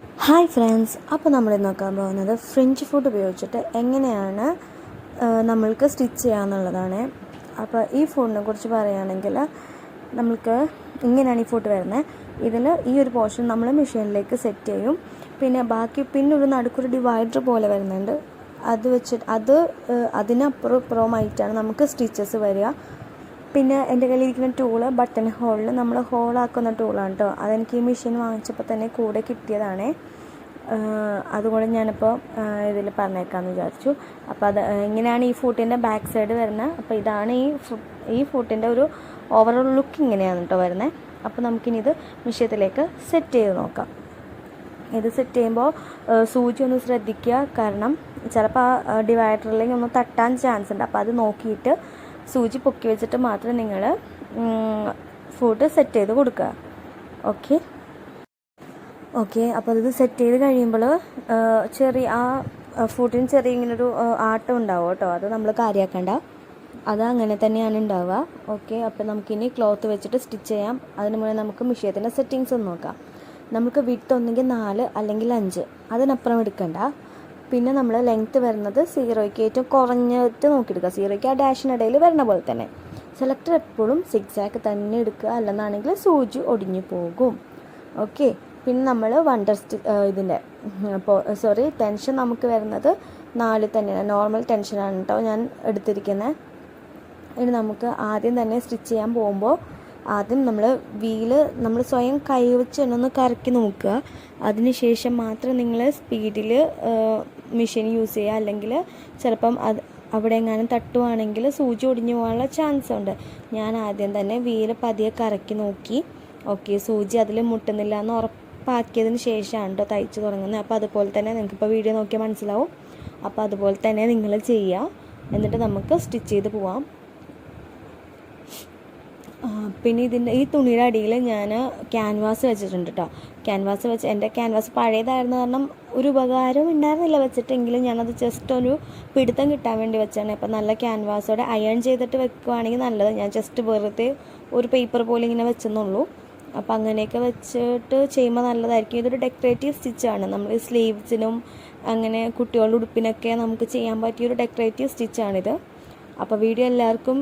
Hi friends, അപ്പോൾ നമ്മൾ നോക്കാൻ പോകുന്നത് ഫ്രഞ്ച് ഫുഡ് ഉപയോഗിച്ചിട്ട് എങ്ങനെയാണ് നമ്മൾക്ക് സ്റ്റിച്ച് ചെയ്യാമെന്നുള്ളതാണ്. അപ്പോൾ ഈ ഫുഡിനെ കുറിച്ച് പറയുകയാണെങ്കിൽ നമ്മൾക്ക് ഇങ്ങനെയാണ് ഈ ഫുഡ് വരുന്നത്. ഇതിൽ ഈ ഒരു പോർഷൻ നമ്മൾ മെഷീനിലേക്ക് സെറ്റ് ചെയ്യും. പിന്നെ ഒരു നടുക്കൊരു ഡിവൈഡർ പോലെ വരുന്നുണ്ട്. അത് വെച്ചിട്ട് അതിനപ്പുറമായിട്ടാണ് നമുക്ക് സ്റ്റിച്ചസ് വരിക. പിന്നെ എൻ്റെ കയ്യിലിരിക്കുന്ന ടൂള് ബട്ടൺ ഹോളിൽ നമ്മൾ ഹോളാക്കുന്ന ടൂളാണ് കേട്ടോ. അതെനിക്ക് ഈ മെഷീൻ വാങ്ങിച്ചപ്പോൾ തന്നെ കൂടെ കിട്ടിയതാണ്. അതുകൊണ്ട് ഞാനിപ്പോൾ ഇതിൽ പറഞ്ഞേക്കാമെന്ന് വിചാരിച്ചു. അപ്പോൾ ഇങ്ങനെയാണ് ഈ ഫുട്ടിൻ്റെ ബാക്ക് സൈഡ് വരുന്നത്. അപ്പോൾ ഇതാണ് ഈ ഫുട്ടിൻ്റെ ഒരു ഓവറോൾ ലുക്ക് ഇങ്ങനെയാണ് കേട്ടോ വരുന്നത്. അപ്പോൾ നമുക്കിനി ഇത് മെഷീനിലേക്ക് സെറ്റ് ചെയ്ത് നോക്കാം. ഇത് സെറ്റ് ചെയ്യുമ്പോൾ സൂചി ഒന്ന് ശ്രദ്ധിക്കുക, കാരണം ചിലപ്പോൾ ആ ഡിവൈഡറിലേക്ക് ഒന്ന് തട്ടാൻ ചാൻസ് ഉണ്ട്. അപ്പോൾ അത് നോക്കിയിട്ട് സൂചി പൊക്കി വെച്ചിട്ട് മാത്രം നിങ്ങൾ ഫുഡ് സെറ്റ് ചെയ്ത് കൊടുക്കുക. ഓക്കെ. അപ്പോൾ ഇത് സെറ്റ് ചെയ്ത് കഴിയുമ്പോൾ ഫുഡിന് ചെറിയ ഇങ്ങനൊരു ആട്ടം ഉണ്ടാവും കേട്ടോ. അത് നമ്മൾ കാര്യമാക്കണ്ട, അത് അങ്ങനെ തന്നെയാണ് ഉണ്ടാവുക. ഓക്കെ. അപ്പോൾ നമുക്കിനി ക്ലോത്ത് വെച്ചിട്ട് സ്റ്റിച്ച് ചെയ്യാം. അതിന് മുന്നേ നമുക്ക് മെഷീനത്തിൻ്റെ സെറ്റിങ്സ് ഒന്ന് നോക്കാം. നമുക്ക് വിഡ്ത്ത് ഒന്നെങ്കിൽ 4 അല്ലെങ്കിൽ 5, അതിനപ്പുറം എടുക്കണ്ട. പിന്നെ നമ്മൾ ലെങ്ത്ത് വരുന്നത് 0ക്ക് ഏറ്റവും കുറഞ്ഞിട്ട് നോക്കിയെടുക്കുക. 0ക്ക് ആ ഡാഷിനിടയിൽ വരുന്ന പോലെ തന്നെ. സെലക്ടർ എപ്പോഴും സിക്സാക്ക് തന്നെ എടുക്കുക, അല്ലെന്നാണെങ്കിൽ സൂചി ഒടിഞ്ഞു പോകും. ഓക്കെ. പിന്നെ നമ്മൾ ടെൻഷൻ നമുക്ക് വരുന്നത് 4 തന്നെയാണ്. നോർമൽ ടെൻഷനാണ് കേട്ടോ ഞാൻ എടുത്തിരിക്കുന്നത്. ഇനി നമുക്ക് ആദ്യം തന്നെ സ്റ്റിച്ച് ചെയ്യാൻ പോകുമ്പോൾ ആദ്യം നമ്മൾ സ്വയം കൈ വെച്ച് തന്നെ ഒന്ന് കറക്കി നോക്കുക. അതിനുശേഷം മാത്രം നിങ്ങൾ സ്പീഡിൽ മെഷീൻ യൂസ് ചെയ്യുക. അല്ലെങ്കിൽ ചിലപ്പം അവിടെ എങ്ങാനും തട്ടുവാണെങ്കിൽ സൂചി ഒടിഞ്ഞു പോകാനുള്ള ചാൻസ് ഉണ്ട്. ഞാൻ ആദ്യം തന്നെ വീല് പതിയെ കറക്കി നോക്കി. ഓക്കെ, സൂചി അതിൽ മുട്ടുന്നില്ല എന്ന് ഉറപ്പാക്കിയതിന് ശേഷമാണ് കേട്ടോ തയ്ച്ച് തുടങ്ങുന്നത്. അപ്പോൾ അതുപോലെ തന്നെ നിങ്ങൾക്കിപ്പോൾ വീഡിയോ നോക്കിയാൽ മനസ്സിലാവും. അപ്പോൾ അതുപോലെ തന്നെ നിങ്ങൾ ചെയ്യുക. എന്നിട്ട് നമുക്ക് സ്റ്റിച്ച് ചെയ്ത് പോവാം. പിന്നെ ഈ തുണിയുടെ അടിയിൽ ഞാൻ ക്യാൻവാസ് വെച്ചിട്ടുണ്ട് കേട്ടോ. എൻ്റെ ക്യാൻവാസ് പഴയതായിരുന്നു, കാരണം ഒരു ഉപകാരം ഉണ്ടായിരുന്നില്ല വെച്ചിട്ടെങ്കിലും ഞാനത് ജസ്റ്റ് ഒരു പിടുത്തം കിട്ടാൻ വേണ്ടി വെച്ചാണ്. അപ്പോൾ നല്ല ക്യാൻവാസോടെ അയൺ ചെയ്തിട്ട് വെക്കുകയാണെങ്കിൽ നല്ലത്. ഞാൻ ജസ്റ്റ് വെറുതെ ഒരു പേപ്പർ പോലെ ഇങ്ങനെ വെച്ചെന്നുള്ളൂ. അപ്പോൾ അങ്ങനെയൊക്കെ വെച്ചിട്ട് ചെയ്യുമ്പോൾ നല്ലതായിരിക്കും. ഇതൊരു ഡെക്കറേറ്റീവ് സ്റ്റിച്ചാണ്. നമ്മൾ സ്ലീവ്സിനും അങ്ങനെ കുട്ടികളുടെ ഉടുപ്പിനൊക്കെ നമുക്ക് ചെയ്യാൻ പറ്റിയൊരു ഡെക്കറേറ്റീവ് സ്റ്റിച്ചാണിത്. അപ്പോൾ വീഡിയോ എല്ലാവർക്കും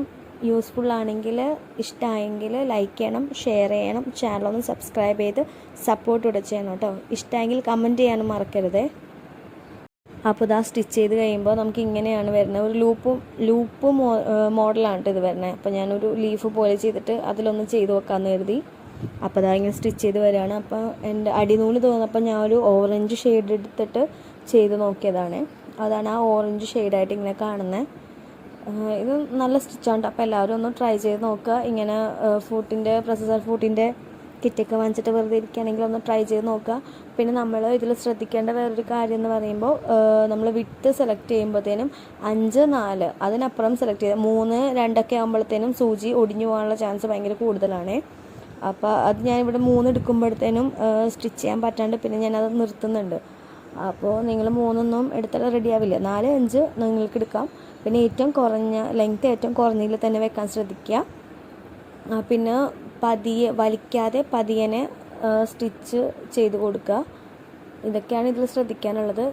യൂസ്ഫുൾ ആണെങ്കിൽ, ഇഷ്ടമായെങ്കിൽ ലൈക്ക് ചെയ്യണം, ഷെയർ ചെയ്യണം, ചാനലൊന്ന് സബ്സ്ക്രൈബ് ചെയ്ത് സപ്പോർട്ട് കൂടെ ചെയ്യണം കേട്ടോ. ഇഷ്ടമെങ്കിൽ കമൻറ്റ് ചെയ്യാനും മറക്കരുതേ. അപ്പോൾ ഇതാ സ്റ്റിച്ച് ചെയ്ത് കഴിയുമ്പോൾ നമുക്ക് ഇങ്ങനെയാണ് വരുന്നത്. ഒരു ലൂപ്പ് മോഡലാണ് ഇത് വരുന്നത്. അപ്പോൾ ഞാനൊരു ലീഫ് പോലെ ചെയ്തിട്ട് അതിലൊന്ന് ചെയ്ത് വെക്കാമെന്ന് കരുതി. അപ്പോൾ അതാ ഇങ്ങനെ സ്റ്റിച്ച് ചെയ്ത് വരികയാണ്. അപ്പോൾ എൻ്റെ അടിനൂല് തോന്നപ്പോൾ ഞാൻ ഒരു ഓറഞ്ച് ഷെയ്ഡ് എടുത്തിട്ട് ചെയ്ത് നോക്കിയതാണ്. അതാണ് ആ ഓറഞ്ച് ഷെയ്ഡായിട്ട് ഇങ്ങനെ കാണുന്നത്. ഇത് നല്ല സ്റ്റിച്ചാണ്. അപ്പോൾ എല്ലാവരും ഒന്ന് ട്രൈ ചെയ്ത് നോക്കുക. ഇങ്ങനെ പ്രൊസസർ ഫുഡിൻ്റെ കിറ്റൊക്കെ വാങ്ങിച്ചിട്ട് വെറുതെ ഇരിക്കുകയാണെങ്കിൽ ഒന്ന് ട്രൈ ചെയ്ത് നോക്കുക. പിന്നെ നമ്മൾ ഇതിൽ ശ്രദ്ധിക്കേണ്ട വേറൊരു കാര്യം എന്ന് പറയുമ്പോൾ, നമ്മൾ വിഡ്ത്ത് സെലക്ട് ചെയ്യുമ്പോഴത്തേനും 5, 4 അതിനപ്പുറം സെലക്ട് ചെയ്ത് 3, 2 ആകുമ്പോഴത്തേനും സൂചി ഒടിഞ്ഞു പോകാനുള്ള ചാൻസ് ഭയങ്കര കൂടുതലാണ്. അപ്പോൾ അത് ഞാനിവിടെ 3 എടുക്കുമ്പോഴത്തേനും സ്റ്റിച്ച് ചെയ്യാൻ പറ്റാണ്ട് പിന്നെ ഞാനത് നിർത്തുന്നുണ്ട്. അപ്പോൾ നിങ്ങൾ 3 എടുത്താൽ റെഡി ആവില്ല. 4, 5 നിങ്ങൾക്ക് എടുക്കാം. പിന്നെ ലെങ്ത്ത് ഏറ്റവും കുറഞ്ഞതിൽ തന്നെ വെക്കാൻ ശ്രദ്ധിക്കുക. പിന്നെ വലിക്കാതെ പതിയെ സ്റ്റിച്ച് ചെയ്ത് കൊടുക്കുക. ഇതൊക്കെയാണ് ഇതിൽ ശ്രദ്ധിക്കാനുള്ളത്.